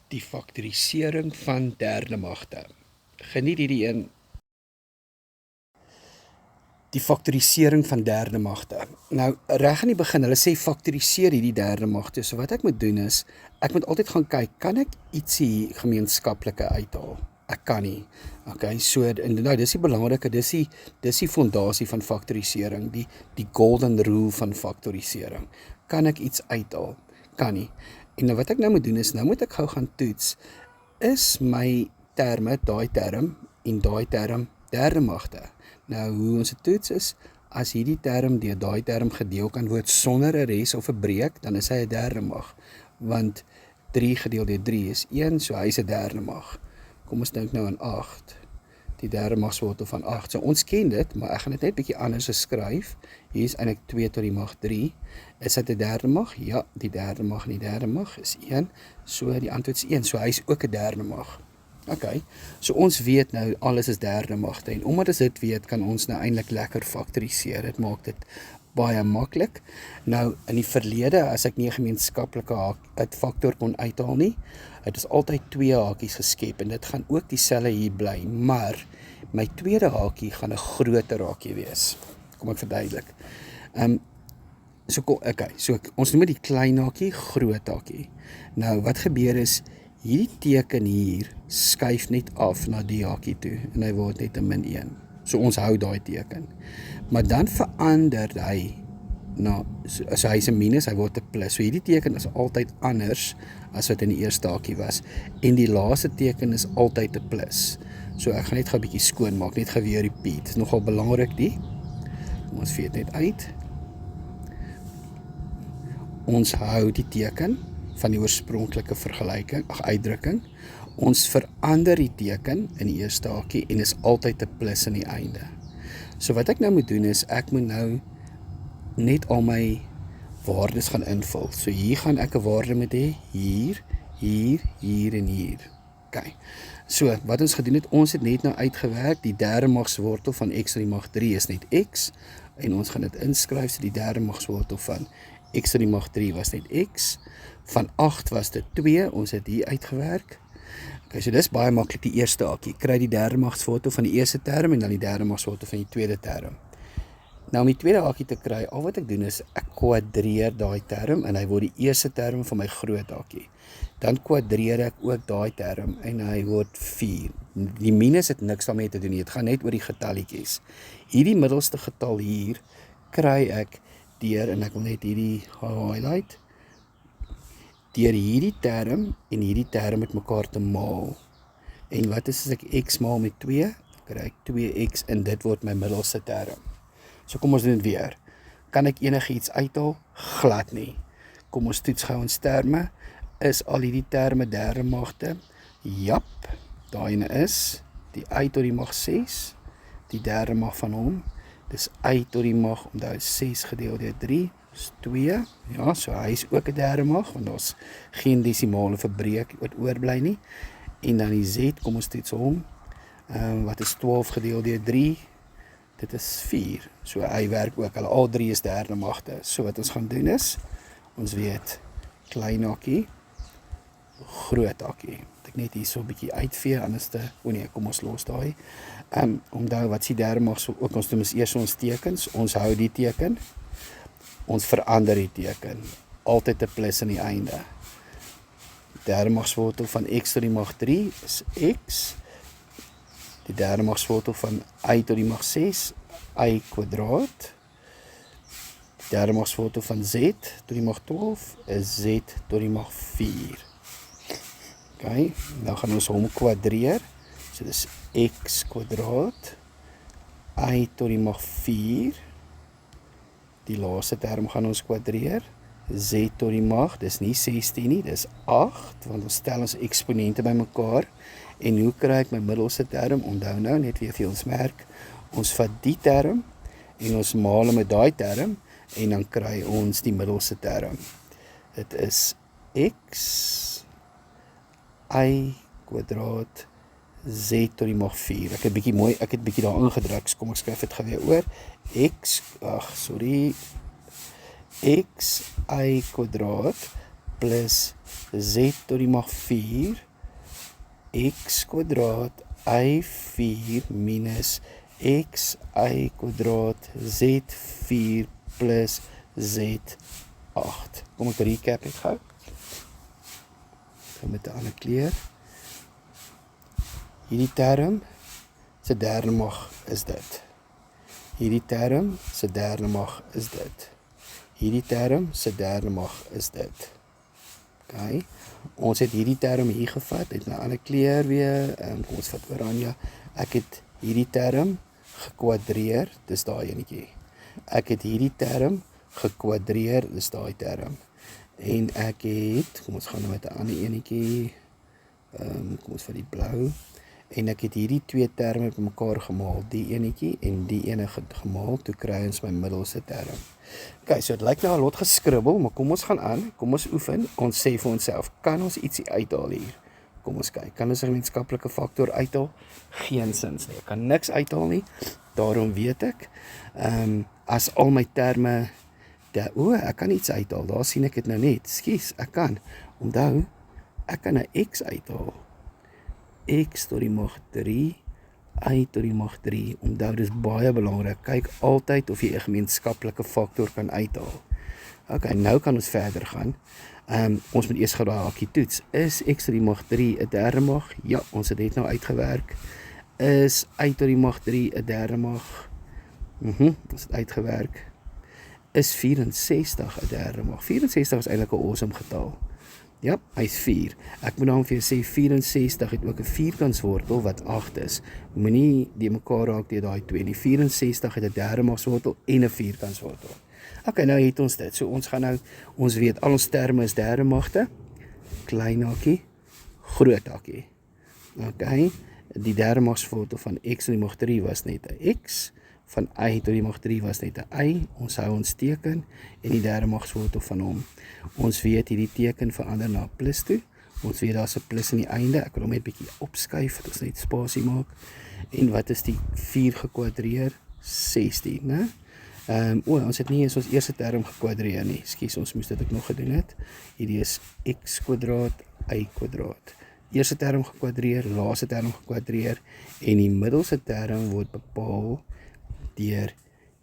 Die faktorisering van derde magte. Geniet hierdie een. Die faktorisering van derde magte. Nou, reg aan die begin, hulle sê faktoriseer hierdie derde magte. So wat ek moet doen is, ek moet altyd gaan kyk, kan ek ietsie gemeenskaplike uithaal? Ek kan nie. Okay, so en nou dis die belangrike, dis die fondasie van faktorisering, die golden rule van faktorisering. Kan ek iets uithaal? Kan nie. En wat ek nou moet doen is, nou moet ek gou gaan toets, is my terme, daai term en daai term derde magte. Nou, hoe ons het toets is, as hierdie term deur daai term gedeel kan word sonder 'n res of 'n breek, dan is hy 'n derde mag. Want 3 gedeel deur 3 is 1, so hy is 'n derde mag. Kom ons dink nou aan 8. Die derde magswortel van 8. So ons ken dit, maar ek gaan dit net bietjie anders skryf. Hier is eintlik 2 tot die mag 3. Is dit 'n derde mag? Ja, die derde mag en die derde mag is 1. So die antwoord is 1. So hy is ook 'n derde mag. Okay, so ons weet nou alles is derde magte en omdat ons dit weet, kan ons nou eintlik lekker faktoriseer. Dit maak dit baie maklik. Nou in die verlede, as ek nie 'n gemeenskaplike faktor kon uithaal nie, het is altyd 2 hakies geskep en dit gaan ook dieselfde hier bly, maar my tweede hakie gaan 'n groter hakie wees. Kom ek verduidelik. So ons noem die klein hakie groot hakie. Nou wat gebeur is, hierdie teken hier skuif net af na die hakie toe en hy word net 'n -1. So ons hou daai teken. Maar dan verander hy na, so hy is 'n minus, hy word 'n plus. So hierdie teken is altyd anders as wat in die eerste hakie was. En die laaste teken is altyd 'n plus. So ek gaan net gou 'n bietjie skoon maak, net gou weer repeat. Dit is nogal belangrik die. Kom ons vee dit net uit. Ons hou die teken van die oorspronklike uitdrukking. Ons verander die teken in die eerste hakie en is altyd 'n plus aan die einde. So wat ek nou moet doen is, ek moet nou net al my waardes gaan invul. So hier gaan ek 'n waarde moet hê, hier en hier. Okay. So wat ons gedoen het, ons het net nou uitgewerk, die derde magswortel van x tot die mag 3 is net x, en ons gaan dit inskryf, so die derde magswortel van x tot die mag 3 was net x, van 8 was dit 2, ons het hier uitgewerk. Okay, so dis baie maklik die eerste hakie, kry die derde magswortel van die eerste term en dan die derde magswortel van die tweede term. Nou om die tweede hakie te kry, al wat ek doen is, ek kwadreer daai term en hy word die eerste term van my groot hakie. Dan kwadreer ek ook daai term en hy word 4. Die minus het niks daarmee te doen nie, het gaan net oor die getalletjies. Hierdie middelste getal hier, kry ek deur, en ek wil net hierdie highlight, deur hierdie term en hierdie term met mekaar te maal. En wat is as ek x maal met 2? Kry ek 2x en dit word my middelste term. So kom ons doen dit weer. Kan ek enigiets uithaal? Glad nie. Kom ons toets gou ons terme. Is al hierdie terme derde magte? Jap, daai ene is die y tot die mag 6, die derde mag van hom. Dis y tot die mag, omdat hy 6 gedeel deur 3, is 2. Ja, so hy is ook 'n derde mag, want daar's geen desimale verbreek wat oorbly nie. En dan die z, kom ons toets hom. Wat is 12 gedeel deur 3? Dit is 4. So hy werk ook, hulle al 3 is derde magte. So wat ons gaan doen is, ons weet, klein hakie, groot hakie. Ek net hier so 'n bietjie uitvee, anders kom ons los daai. Onthou wat is die derde mag, so ook ons doen is eers ons tekens, ons hou die teken, ons verander die teken, altyd 'n plus aan die einde. Derde magswortel van x tot die mag 3 is x, die derde magswortel van y tot die mag 6, y kwadraat, die derde magswortel van z tot die mag 12 is z tot die mag 4. Okay, nou gaan ons hom kwadreer, so dis x kwadraat, y tot die mag 4, die laaste term gaan ons kwadreer, z tot die mag, dis nie 16 nie, dis 8, want ons stel ons eksponente by mekaar, en hoe kry ek my middelste term? Onthou nou, net weer vir ons merk, ons vat die term, en ons maal hom met daai term, en dan kry ons die middelste term. Dit is x, y kwadraat, z tot die mag 4. Ek het bietjie daar ingedruk, so kom ek skryf dit gou weer oor. X y kwadraat plus z tot die mag 4 x kwadraat y4 minus x y kwadraat z4 plus z8. Kom ek recap het gou. Gaan met 'n ander kleur. Hierdie term se derde mag is dit. Hierdie term se derde mag is dit. Hierdie term se derde mag is dit. Okay. Ons het hierdie term hier gevat, het 'n ander kleur weer, kom ons vat oranje. Ek het hierdie term gekwadreer, dis daai enetjie. Ek het hierdie term gekwadreer, dis daai term. En ek het, kom ons gaan nou met 'n ander enetjie, kom ons vat die blou. En ek het hierdie twee terme met mekaar gemaal, die enetjie en die ene gemaal, toe kry ons my middelste term. Okay, so het lyk nou 'n lot geskribbel, maar kom ons gaan aan, kom ons oefen, ons sê vir onsself, kan ons ietsie uithaal hier? Kom ons kyk, kan ons 'n gemeenskaplike faktor uithaal? Geensins nie, ek kan niks uithaal nie, daarom weet ek, as al my terme, ek kan iets uithaal, daar sien ek dit nou net, skus, ek kan, onthou, ek kan 'n x uithaal, x tot die mag 3, y tot die mag 3, onthou, dis baie belangrik, kyk altyd of jy 'n gemeenskaplike faktor kan uithaal. Ok, nou kan ons verder gaan, ons moet eers gou daai hakkie toets, is x tot die mag 3 'n derde mag? Ja, ons het dit nou uitgewerk, is y tot die mag 3 'n derde mag? Ons het uitgewerk, is 64 'n derde mag? 64 is eintlik 'n awesome getal. Ja, hy is 4. Ek moet dan vir jou sê, 64 het ook 'n vierkantswortel wat 8 is. Moenie die mekaar raak deur daai twee nie. 64 het 'n derde magswortel en 'n vierkantswortel. Ok, nou het ons dit. So ons gaan nou, ons weet, al ons terme is derde magte. Klein hakkie, groot hakkie. Ok, die derde magswortel van x tot die mag 3 was net 'n x. Van y tot die mag 3 was net 'n y, ons hou ons teken, en die derde magswortel van hom. Ons weet hierdie teken verander na plus toe, ons weet daar's 'n plus aan die einde, ek wil hom net bietjie opskuif, dat ons net spasie maak, en wat is die 4 gekwadreer? 16, né? Ons het nie eens ons eerste term gekwadreer nie, skus, ons moes dit ook nog gedoen het, hierdie is x kwadraat, y kwadraat. Eerste term gekwadreer, laaste term gekwadreer, en die middelste term word bepaal deur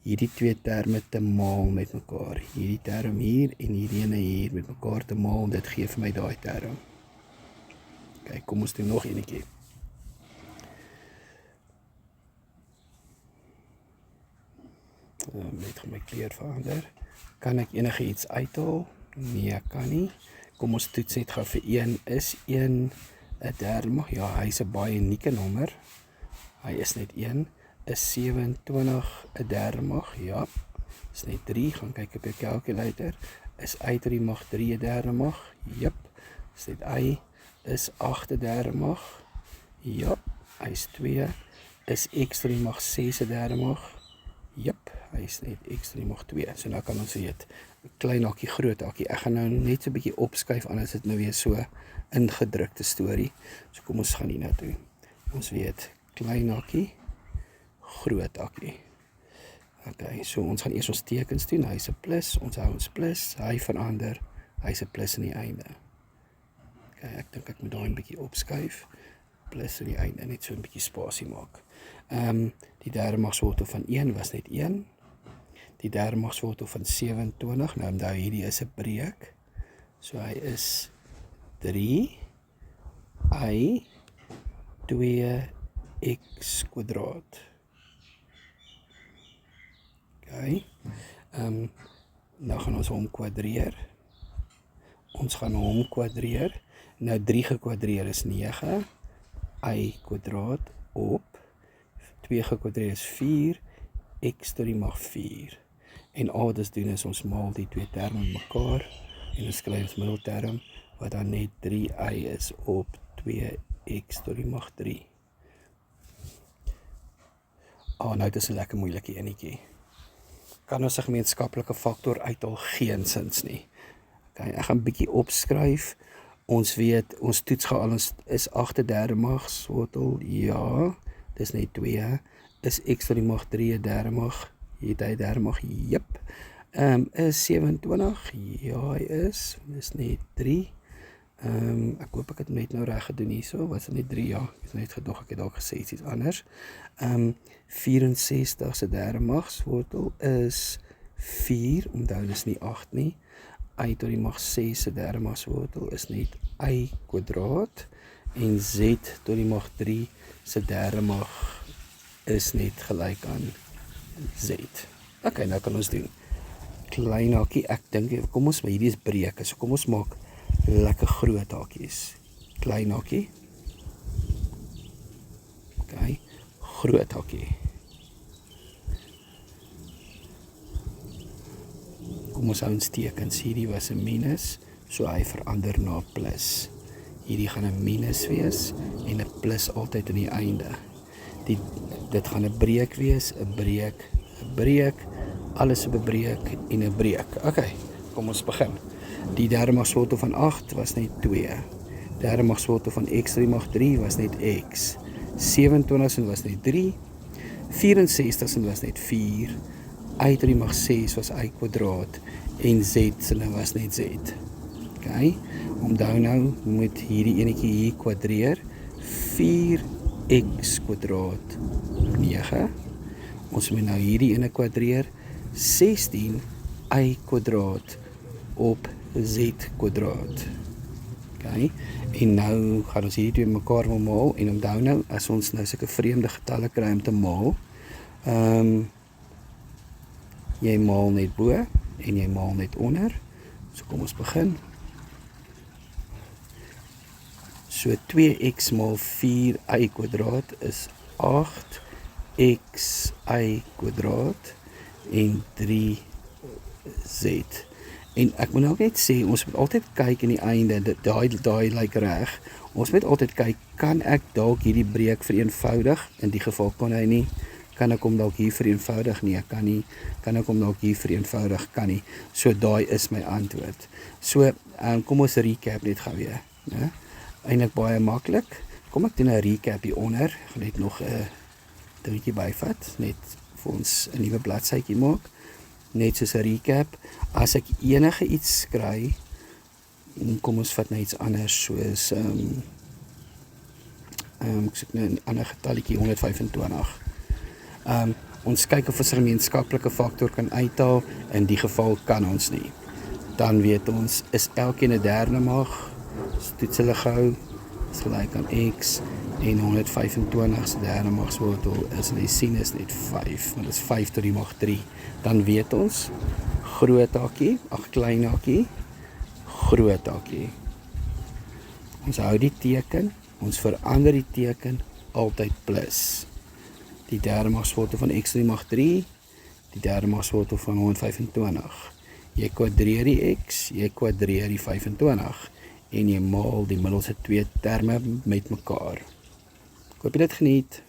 hierdie twee terme te maal met mekaar. Hierdie term hier en hierdie ene hier met mekaar te maal, dit gee vir my daai term. Kyk, kom ons doen nog enetjie. Net gaan my kleur verander. Kan ek enige iets uithaal? Nee, ek kan nie. Kom ons toets net gou vir 1. Is 1 'n derde mag? Ja, hy is 'n baie unieke nommer. Hy is net 1. Is 27 'n derde mag? Ja, is net 3, gaan kyk op jou calculator. Is y tot die mag 3 'n derde mag? Jep, is net y. Is 8 'n derde mag? Ja, hy is 2. Is x tot die mag 6 'n derde mag? Jep, hy is net x tot die mag 2. So nou kan ons weet, klein hakkie, groot hakkie. Ek gaan nou net so 'n bietjie opskuif, anders is dit nou weer so ingedrukte storie. So kom ons gaan hier nou toe. Ons weet, klein hakkie, groot hakkie. Ok, so ons gaan eers ons tekens doen, hy is 'n plus, ons hou ons plus, hy verander, hy is 'n plus aan die einde. Ok, ek dink ek moet daai 'n bietjie opskuif, plus aan die einde, net so 'n bietjie spasie maak. Die derde magswortel van 1 was net 1, die derde magswortel van 27, nou onthou hierdie is 'n breek, so hy is 3, y, 2, x kwadraat. Okay. Nou gaan ons hom kwadreer. Ons gaan hom kwadreer. Nou 3 gekwadreer is 9. Y kwadraat op 2 gekwadreer is 4. X tot die mag 4. En al wat ons doen is ons maal die twee terme met mekaar en ons skryf ons middelterm wat dan net 3y is op 2x tot die mag 3. Nou dit is 'n lekker moeilike enetjie. Kan ons 'n gemeenskaplike faktor uithaal? Geensins nie. Okay, ek gaan 'n bietjie opskryf. Ons weet, ons toets gaan al is 8 'n derde magswortel. Ja, dis net 2. Is x tot die mag 3 'n derde mag? Hier het hy 'n derde mag. Jep. Is 27? Ja, hy is. Dis net 3. Ek hoop ek het net nou reg gedoen hierso. Was dit net 3? Ja, ek het net gedog ek het dalk gesê iets anders. 64 se derde magswortel is 4, onthou dis nie 8 nie. Y tot die mag 6 se derde magswortel is net y kwadraat en z tot die mag 3 se derde mag is net gelyk aan z. Okay, nou kan ons doen. Klein hakie, ek dink, kom ons, maar hierdie is breuke, so kom ons maak lekker groot hakies. Klein hakie. Okay, groot hakie. Kom ons hou ons tekens, hierdie was 'n minus, so hy verander na plus. Hierdie gaan 'n minus wees en 'n plus altyd aan die einde. Dit gaan 'n breek wees, 'n breek, 'n breek, alles op 'n breek en 'n breek. Okay, kom ons begin. Die derde magswortel van 8 was net 2. Derde magswortel van x tot die mag 3 was net x. 27 was net 3. 64 was net 4. Y tot die mag 6 was y kwadraat en z was net z. Okay, onthou nou moet hierdie enetjie hier kwadreer. 4x kwadraat 9. Ons moet nou hierdie ene kwadreer. 16 y kwadraat op z kwadraat. Okay, en nou gaan ons hierdie twee mekaar wil maal en onthou nou as ons nou sulke vreemde getalle kry om te maal, jy maal net bo en jy maal net onder. So kom ons begin. So 2x maal 4y kwadraat is 8xy kwadraat en 3z. En ek moet nou net sê, ons moet altyd kyk in die einde, daai lyk reg. Ons moet altyd kyk, kan ek dalk hierdie breek vereenvoudig? In die geval kon hy nie. Kan ek hom dalk hier vereenvoudig? Nee, ek kan nie. Kan ek hom dalk hier vereenvoudig? Kan nie. So daai is my antwoord. So, kom ons recap net gou weer. Ja? Eintlik baie maklik. Kom ek doen 'n recap hier onder. Ek gaan net nog 'n dingetjie byvat, net vir ons 'n nuwe bladsytjie maak. Net soos 'n recap. As ek enige iets kry, kom ons vat nou iets anders soos ek sê nou 'n ander getalletjie 125. Ons kyk of ons 'n gemeenskaplike faktor kan uithaal. In die geval kan ons nie. Dan weet ons is elkeen 'n derde mag. Toets hulle gou. Is gelyk aan x en 125 se derde magswortel is die sien is net 5, want dit is 5 tot die mag 3. Dan weet ons groot hakie, klein hakie, groot hakie. Ons hou die teken, ons verander die teken altyd plus. Die derde magswortel van x tot die mag 3, die derde magswortel van 125. Jy kwadreer die x, jy kwadreer die 25 en jy maal die middelste twee terme met mekaar. Ek hoop jy dit geniet.